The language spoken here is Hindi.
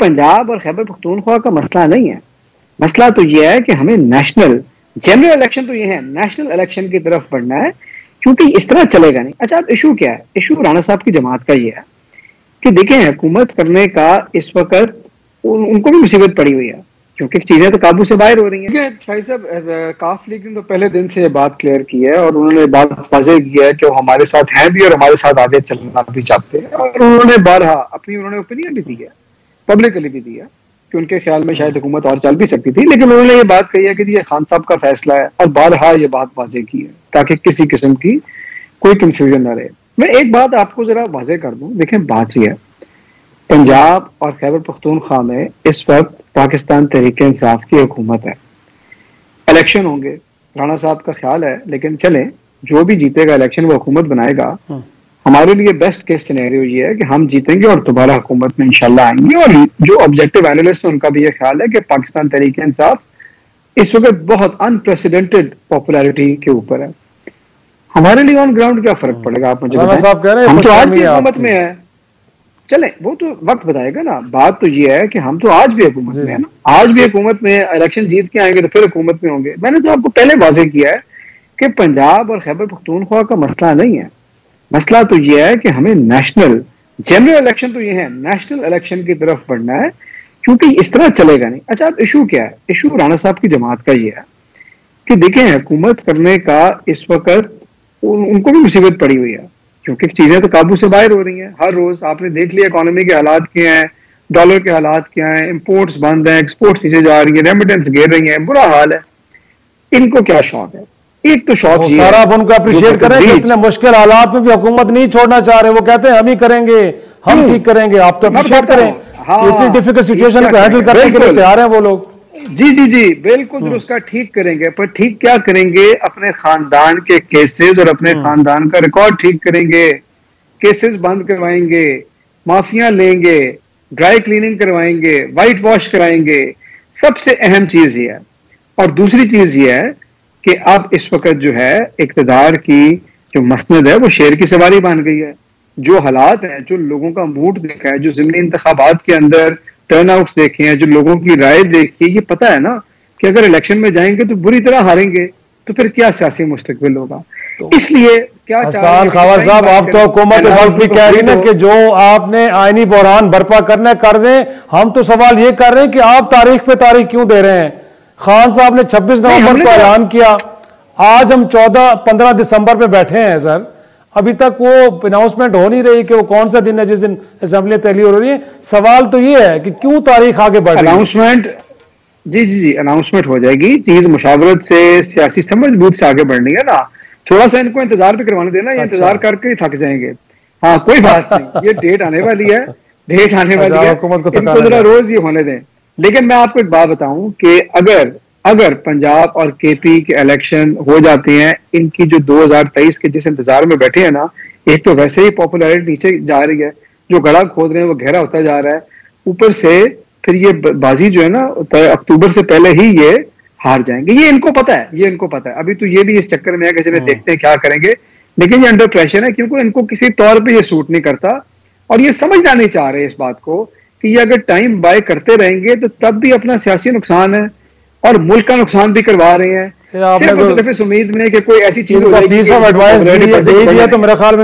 पंजाब और खैबर पख्तूनख्वा का मसला नहीं है। मसला तो यह है कि हमें नेशनल जनरल इलेक्शन तो ये है, नेशनल इलेक्शन की तरफ बढ़ना है, क्योंकि इस तरह चलेगा नहीं। अच्छा, अब इशू क्या है? इशू राणा साहब की जमात का ये है कि देखें, हुकूमत करने का इस वक्त उनको भी मुसीबत पड़ी हुई है, क्योंकि चीजें तो काबू से बाहर हो रही हैं। शाही साहब, काफ लीग ने तो पहले दिन से बात क्लियर की है और उन्होंने बात वाज़ेह की है कि वो हमारे साथ हैं भी और हमारे साथ आगे चलना भी चाहते हैं, और उन्होंने बारहा अपनी ओपिनियन भी दी है, पब्लिकली भी दी है कि उनके ख्याल में शायद हुकूमत और चल भी सकती थी, लेकिन उन्होंने ये बात कही है कि ये खान साहब का फैसला है, और बारहा ये बात वाज़ेह की है ताकि किसी किस्म की कोई कंफ्यूजन ना रहे। मैं एक बात आपको जरा वाज़ेह कर दूं, देखें बात यह है, पंजाब और खैबर पख्तूनख्वा में इस वक्त पाकिस्तान तहरीक इंसाफ की हुकूमत है। इलेक्शन होंगे, राणा साहब का ख्याल है, लेकिन चलें, जो भी जीतेगा इलेक्शन वो हुकूमत बनाएगा। हमारे लिए बेस्ट केस सिनेरियो ये है कि हम जीतेंगे और दोबारा हुकूमत में इंशाल्लाह आएंगे। और जो ऑब्जेक्टिव एनालिस्ट है उनका भी ये ख्याल है कि पाकिस्तान तहरीक इंसाफ इस वक्त बहुत अनप्रेसिडेंटेड पॉपुलैरिटी के ऊपर है। हमारे लिए ऑन ग्राउंड क्या फर्क पड़ेगा, आप मुझे बताएं? हम तो आज भी हुकूमत में है। चले, वो तो वक्त बताएगा ना। बात तो ये है कि हम तो आज भी हुकूमत में है ना, आज भी हुकूमत में, इलेक्शन जीत के आएंगे तो फिर हुकूमत में होंगे। मैंने तो आपको पहले वाज़ेह किया है कि पंजाब और खैबर पख्तूनख्वा का मसला नहीं है। मसला तो यह है कि हमें नेशनल जनरल इलेक्शन तो ये है, नेशनल इलेक्शन की तरफ बढ़ना है, क्योंकि इस तरह चलेगा नहीं। अच्छा, अब इशू क्या है? इशू राणा साहब की जमात का ये है कि देखें, हुकूमत करने का इस वक्त उनको भी मुसीबत पड़ी हुई है, क्योंकि चीजें तो काबू से बाहर हो रही हैं। हर रोज आपने देख लिया इकोनॉमी के हालात क्या हैं, डॉलर के हालात क्या हैं, इंपोर्ट्स बंद हैं, एक्सपोर्ट्स नीचे जा रही है, रेमिटेंस गिर रही है, बुरा हाल है। इनको क्या शौक है? एक तो शौक ये सारा आप उनको अप्रिशिएट करें कि इतने मुश्किल हालात में भी हुकूमत नहीं छोड़ना चाह रहे। वो कहते हैं हम ही करेंगे, हम ठीक करेंगे। आप तो अप्रिशिएट करें, इतनी डिफिकल्ट सिचुएशन को हैंडल करने के लिए तैयार हैं वो लोग। जी जी जी, बिल्कुल दुरुस्त का ठीक करेंगे, पर ठीक क्या करेंगे? अपने खानदान के केसेस और अपने खानदान का रिकॉर्ड ठीक करेंगे, केसेस बंद करवाएंगे, माफिया लेंगे, ड्राई क्लीनिंग करवाएंगे, वाइट वॉश कराएंगे। सबसे अहम चीज ये है। और दूसरी चीज ये है कि अब इस वक्त जो है इक़्तिदार की जो मसनद है वो शेर की सवारी बन गई है। जो हालात हैं, जो लोगों का मूड देखा है, जो ज़िमनी इंतखाबात के अंदर टर्नआउट्स देखे हैं, जो लोगों की राय देखी है, ये पता है ना कि अगर इलेक्शन में जाएंगे तो बुरी तरह हारेंगे, तो फिर क्या सियासी मुस्तकबिल होगा। तो इसलिए क्या हसन खावर साहब, आप तो हुकूमत वक्त भी कह रही ना कि जो आपने आईनी बहरान बर्पा करना कर दें। हम तो सवाल ये कर रहे हैं कि आप तारीख पे तारीख क्यों दे रहे हैं? खान साहब ने 26 नवंबर को ऐलान किया, आज हम 14-15 दिसंबर पे बैठे हैं सर, अभी तक वो अनाउंसमेंट हो नहीं रही कि वो कौन सा दिन है जिस दिन असेंबली तैयारी हो रही है। सवाल तो ये है कि क्यों तारीख आगे बढ़ रही है? अनाउंसमेंट, जी जी जी, अनाउंसमेंट हो जाएगी। चीज मुशावरत से, सियासी समझबूझ से आगे बढ़नी है ना। थोड़ा सा इनको इंतजार भी करवाने देना, ये इंतजार करके ही थक जाएंगे। हाँ, कोई बात नहीं, ये डेट आने वाली है, डेट आने वाली है, इनको जरा रोज ये होने दें। लेकिन मैं आपको एक बात बताऊं कि अगर पंजाब और केपी के इलेक्शन हो जाते हैं, इनकी जो 2023 के जिस इंतजार में बैठे हैं ना, एक तो वैसे ही पॉपुलैरिटी नीचे जा रही है, जो गड़ा खोद रहे हैं वो गहरा होता जा रहा है, ऊपर से फिर ये बाजी जो है ना, अक्टूबर से पहले ही ये हार जाएंगे। ये इनको पता है, ये इनको पता है। अभी तो ये भी इस चक्कर में है कि चलिए देखते हैं क्या करेंगे, लेकिन ये अंडर प्रेशर है, क्योंकि इनको किसी तौर पर ये सूट नहीं करता, और ये समझना नहीं चाह रहे इस बात को कि ये अगर टाइम बाय करते रहेंगे तो तब भी अपना सियासी नुकसान है और मुल्क का नुकसान भी करवा रहे हैं। सिर्फ इस उम्मीद में कि कोई ऐसी चीज तो मेरा ख्याल में